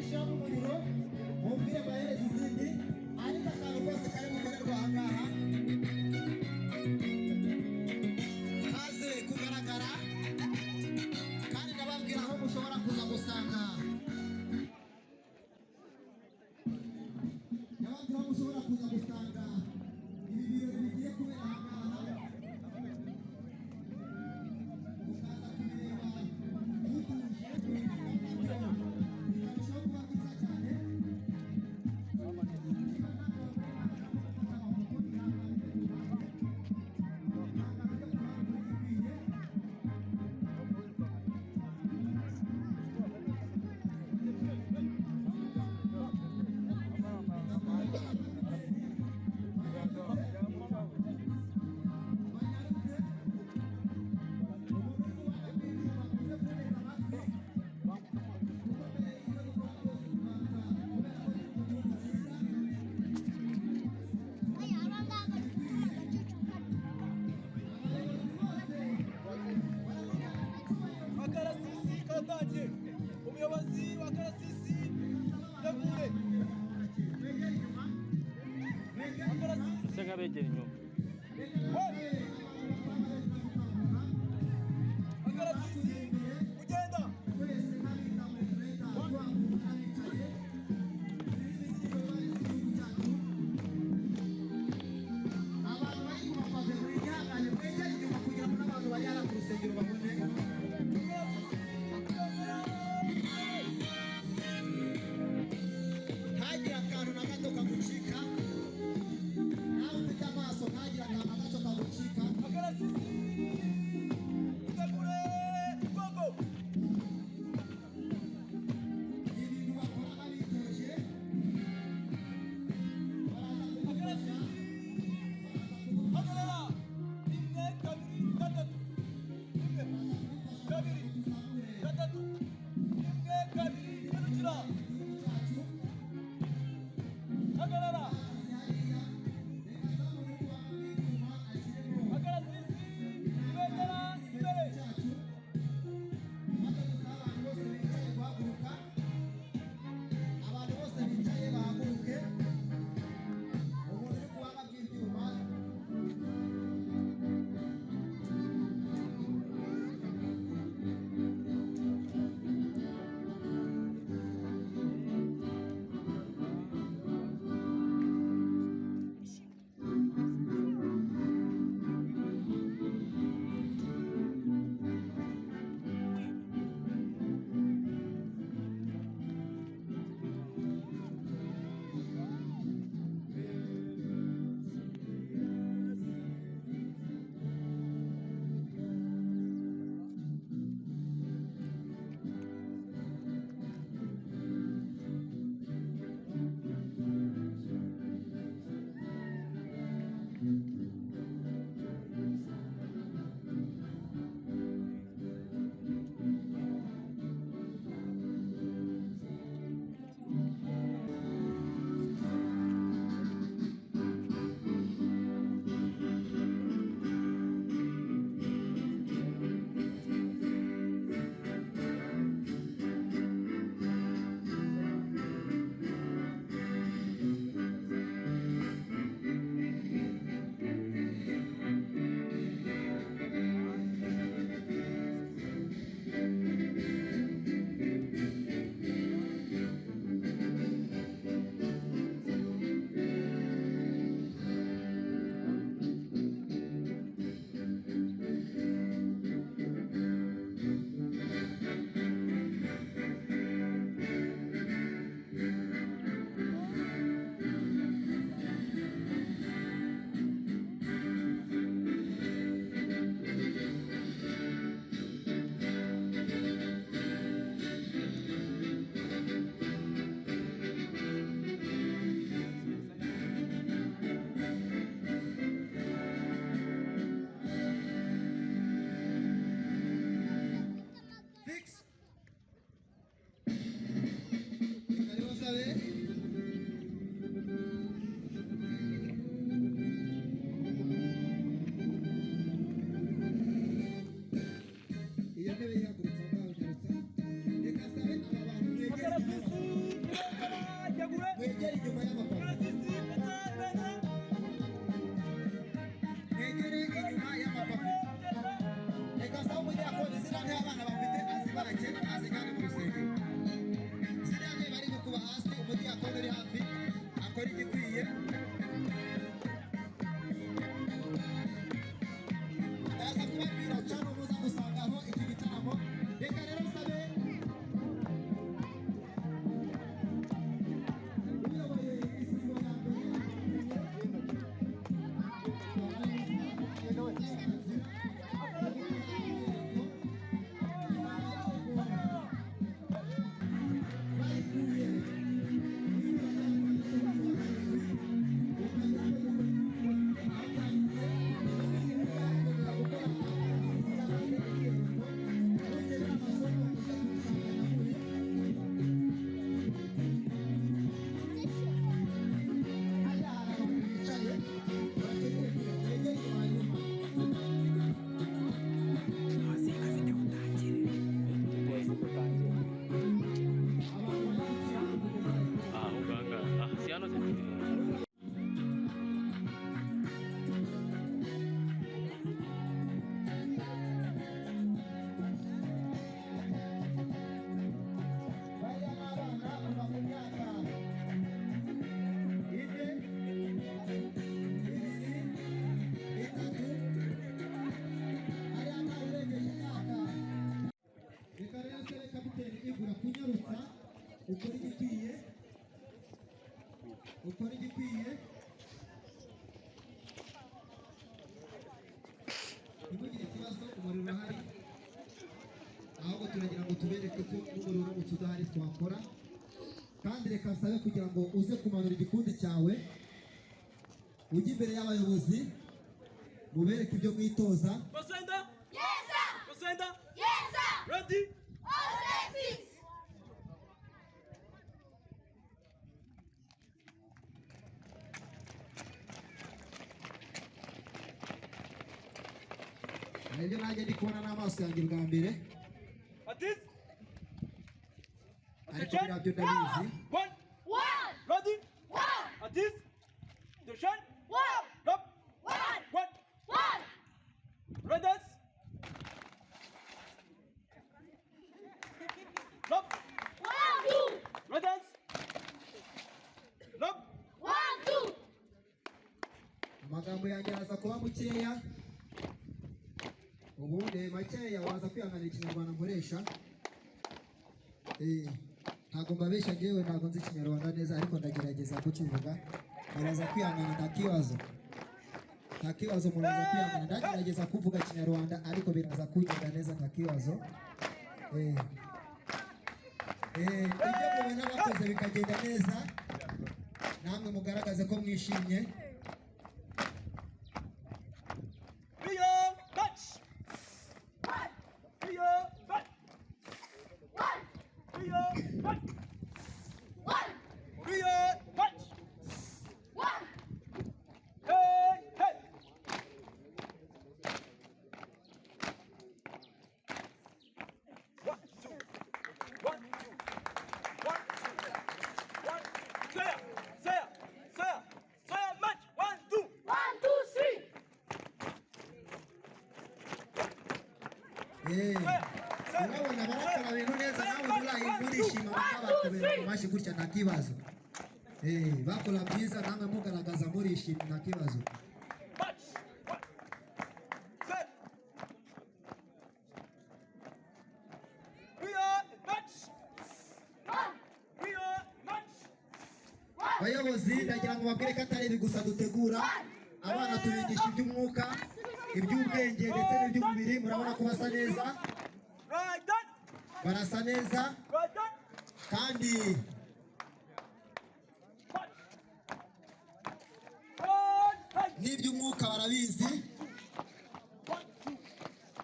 gushyiramo umuriro mubwire bahereza izindi ariko akantu kose kari gukorerwa aha ngaha kaze kugaragara kandi nababwira aho mushobora kuza gusanga ibi birori bigiye kubera aha ngaha ukaza kubireba mutuje bikarushaho kuba byiza cyane ukora igikwiye, ukora igikwiye. Ntugire ikibazo, umuriro urahari, ahubwo turagira ngo tubereke ko n'umuriro uramutse udahari twakora. Kandi reka nsabe kugira ngo uze kumanura igikundi cyawe, ujye imbere y'abayobozi mubereke ibyo mwitoza. Basenda? Yes, sir. Basenda? Yes, sir. Ready? All safes. Ibyo nanjye ndi kubona n'amaso yanjye bwa mbere, Atis? ariko biriya byo ndabizi. One. One. Ready? One. Atis? Dushan? One. Lop. One. One. One. Redas? Lop. One, two. Redas? Lop. One, two. Amagambo yanjye araza kuba mukeya, ubundi makeya waza kwihanganira ikinyarwanda nkoresha. Ntabwo mbabeshya njyewe, ntabwo nzi ikinyarwanda neza, ariko ndagerageza kukivuga. Muraza kwihangana, nta kibazo, nta kibazo, muraza kwihangana. Ndagerageza kuvuga ikinyarwanda ariko biraza kugenda neza, nta kibazo. Ibyo mubona bakoze bikagenda neza, namwe mugaragaze ko mwishimye. Rio, match. One. Rio, match. One. Rio, match. One. Rio, match. One. Hey, hey. One, two. One, two. One, two. One. Saya, match. One, two. One, two, three. Urabona barakora ibintu neza, nawe murishima bakabakubera mu mashyi gutya, nta kibazo. Bakora byiza, namwe mugaragaza murishimye, nta kibazo. Match. One. Set. Rio, match. One. Rio, match. One. Bayobozi, ndagira ngo babwire ko atari ibi gusa dutegura, abana tubigisha iby'umwuka, iby'ubwenge ndetse n'iby'umubiri. Murabona ko basa neza, Right done. barasa neza, Right done. kandi Match. One, hey. n'iby'umwuka barabizi. One, two.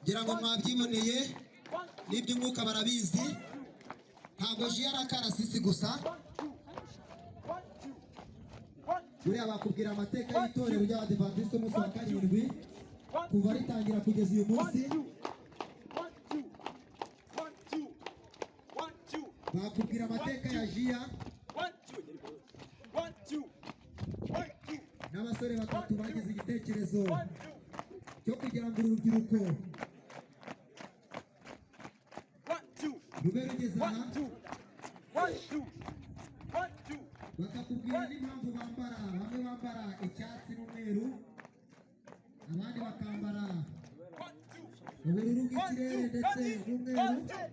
Ngira ngo mwabyiboneye, One, two. n'iby'umwuka barabizi. Ntabwo ji ari akarasisi gusa, One, two. One, two. One, two. buriya bakubwira amateka y'itorero ry'Abadiventisti b'umunsi wa karindwi One, kuva ritangira kugeza uyu munsi. One, two. One, two. One, two. Bakubwira amateka ya jiya One, two. One, two. One, two. n'abasore batatu bagize igitekerezo One, two. cyo kugira ngo uru rubyiruko One, two. rube rugeze aha. One, two. One, two. One, two. Bakakubwira n'impamvu bambara, bamwe bambara icyatsi n'umweru, abandi bakambara One, two. ubururu One, bw'ikirere two. ndetse Ready? n'umweru, One, two.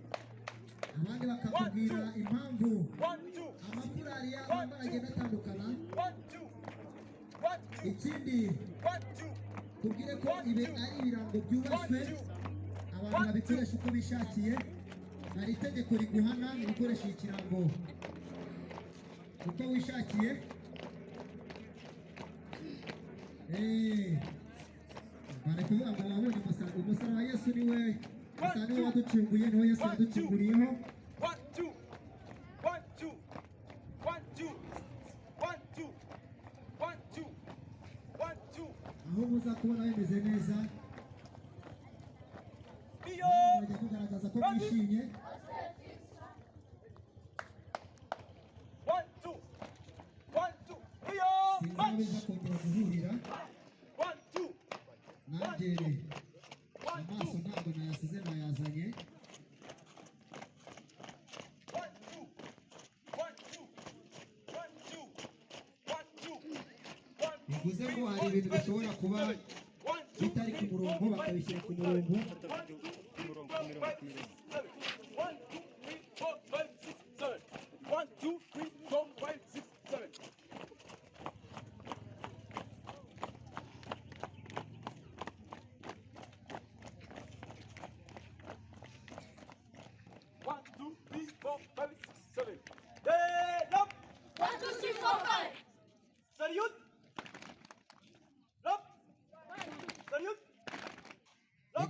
abandi bakakubwira impamvu One, two. amafurari yabo bambara agenda atandukana. One, two. One, two. Ikindi One, two. tubwire ko ibi ari ibirango byubashywe, abantu babikoresha uko bishakiye. Hari itegeko riguhana mu gukoresha ikirango uko wishakiye. Bari kuvuga ngo wabonye umusaraba wa Yesu niwe gusa niwe waducunguye, niwe Yesu yaducunguriyeho. One, two. One, two. One, two. One, two. One, two. One, two. Aho muza kubona bimeze neza, Rio. mujya kugaragaza ko mwishimye. One, two. One, two. Rio. Sinzi aho biza kongera guhurira. One, two. Nanjye amaso ntabwo nayasize, nayazanye. One, two. One, two. One, two. One, two. One, two. Bivuze ngo hari ibintu bishobora kuba One, two. bitari ku murongo, bakabishyira ku murongo. One, two, 3, 4, 5, 6, 7. One,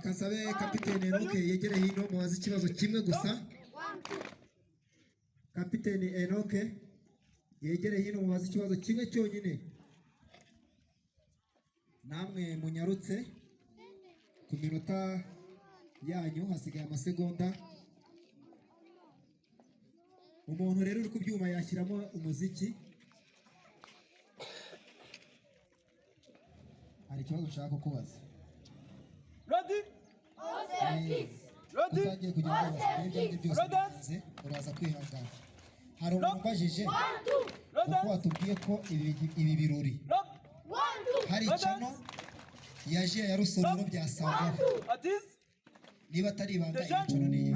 reka nsabe kapiteni Enoke yegere hino mubaze ikibazo kimwe gusa. Kapiteni Enoke yegere hino mubaze ikibazo kimwe cyonyine. Namwe munyarutse ku minota yanyu, hasigaye amasegonda. Umuntu rero uri kubyuma yashyiramo umuziki. Hari ikibazo nshaka kukubaza. Ready? Ready? Utangiye kugira ngo ibyanjye byose uraza kwihangana. Hari umuntu ubajije uko watubwiye ko ibi birori hari icano yaje ya Rusororo byasanga. Niba atari ibanga icano ni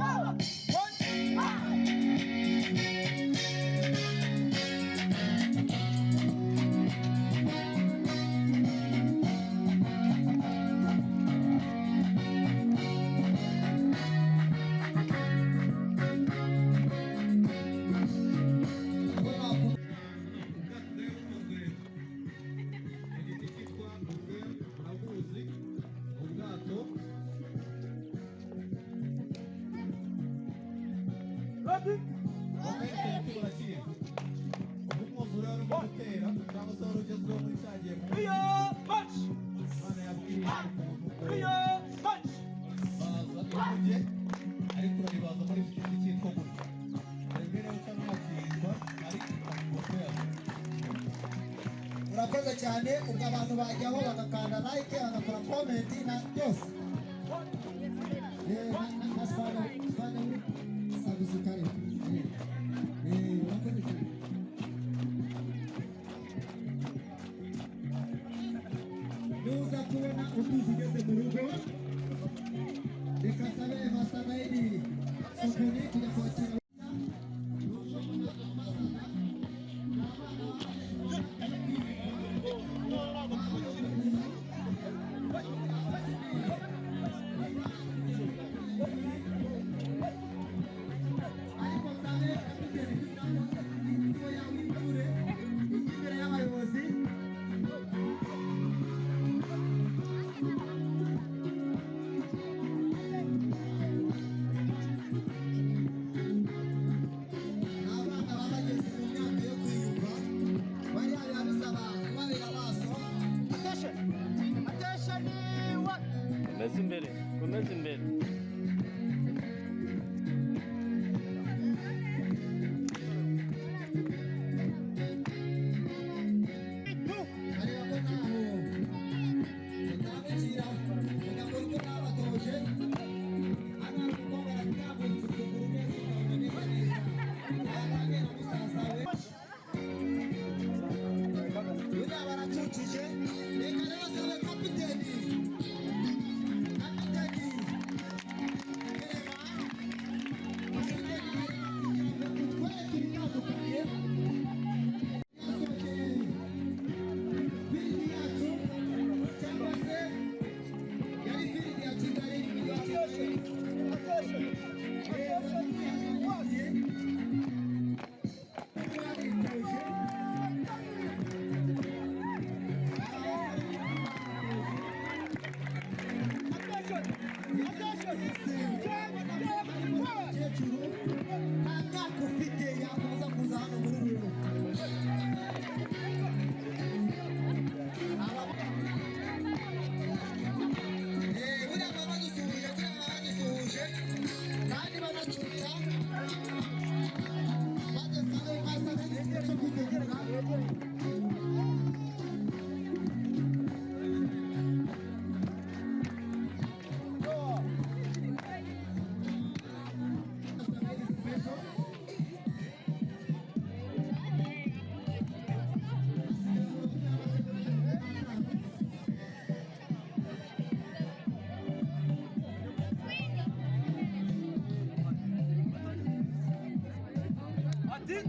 urakoze cyane. Ubwo abantu bajyaho bagakanda like bagakora comment na byose. Nuza kubona utuzi ugeze mu rugo, reka sabe Masabaidi Sokoni kujya kwakira komeza imbere.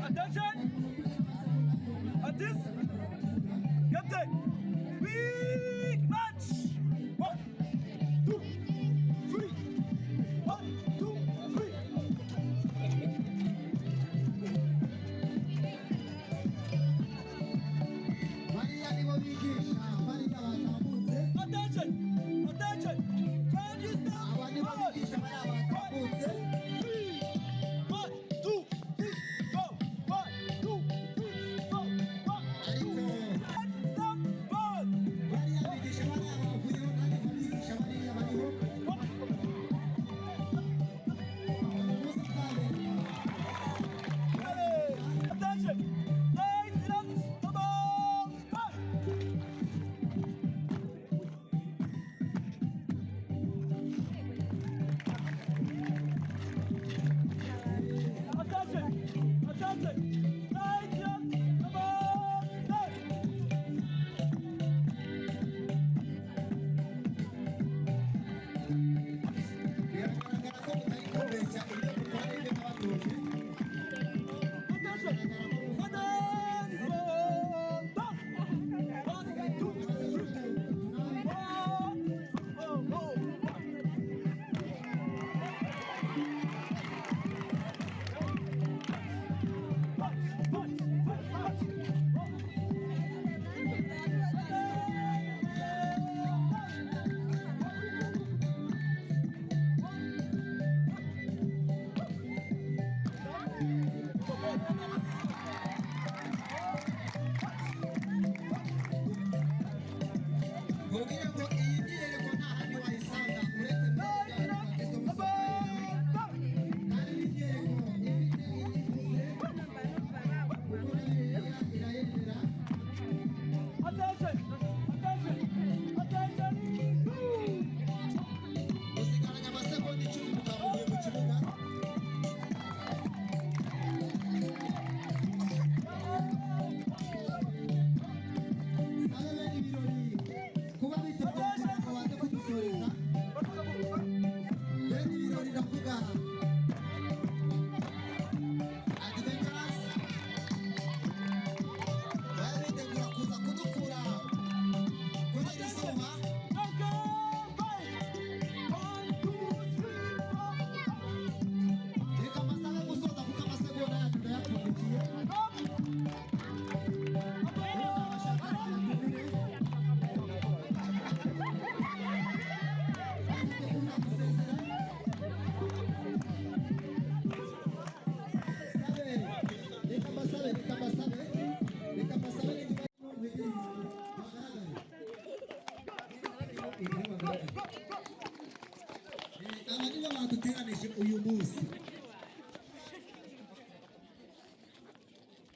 Attention! At this, Captain, big match! 1, 2, 3. 1, 2, 3. Attention! Attention! Change is down!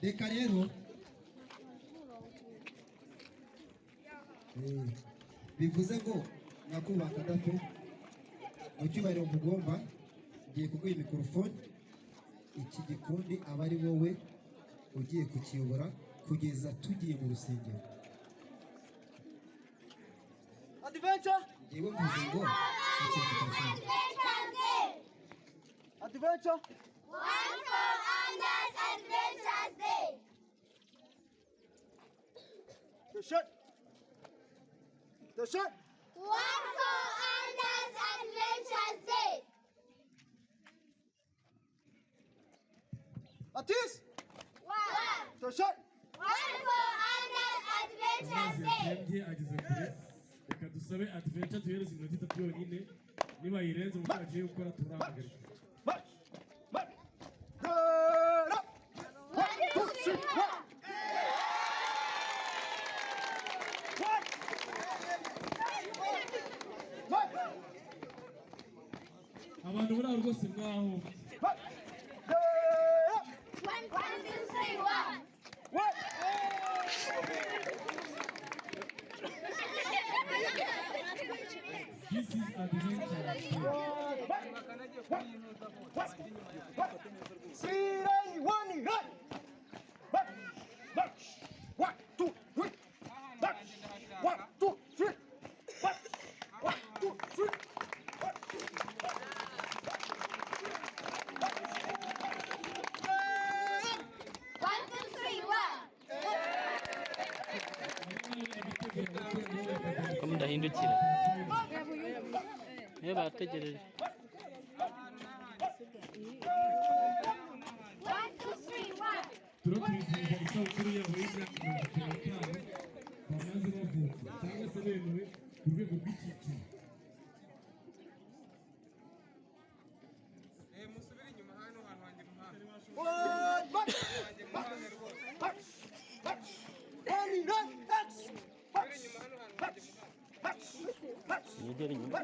reka rero bivuze ngo nyakubahwa Kadafi mu cyubahiro mugomba ngiye kuguha mikorofone. Iki gikundi aba ari wowe ugiye kukiyobora kugeza tugiye mu rusengero. Adventure. Ngiye mvuze ngo Adventure. One for Anders Adventures Day. The shot. The shot. One for Anders Adventures Day. Atis. One. The shot. One for Anders Adventures Day. Yabye ageze kure. Reka dusabe Adventure tuhereze iminota 3 yonyine. Niba yirenze mu kagiye gukora turahagarika. March. March. Get up. 1, 2, 3, 1. Abantu muri aho rwose mwaho. 1, 2, 3, 1. This is Adventure. Three, one, run. March. 1, 2, 3. March. 1, 2, 3. March. 1, 2, 3. Kamu ndahindukira. Niba bategereje. 1, 2, 3, 1. Turakwizihiza isabukuru yabo y'imyaka 55 bamaze bavuka cyangwa se bemewe ku rwego rw'icyiciro. Musubire inyuma hano hantu hanjye muhanda. Yegera inyuma.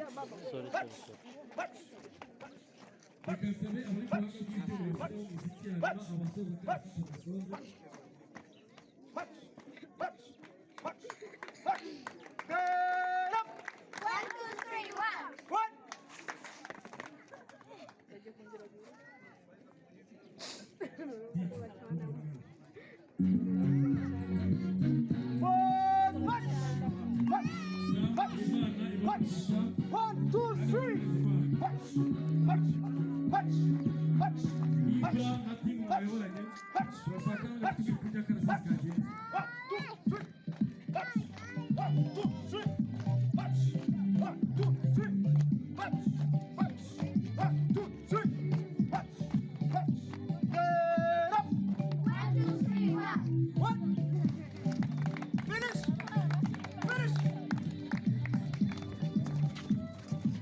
Sorry. Reka nsabe abari ku ruhande rw'itorero bashyiraho umuziki hanyuma abasoza kandi basoze. One, two, three, one. One, two, three. Ibra na timu wayoboranye turashaka n'abafite kujya karasaka kagenzi.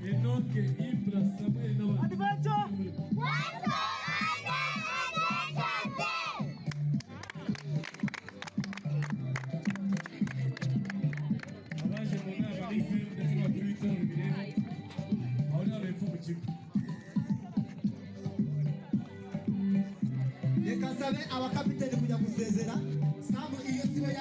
Enoke, Ibra, Samuel n'abandi. Abaje mu nama n'izindi ndetse n'abakuru b'itorero bireba aho ni abepfo mu kigo. reka nsabe abakapiteni kujya gusezera. Samu iyo siwe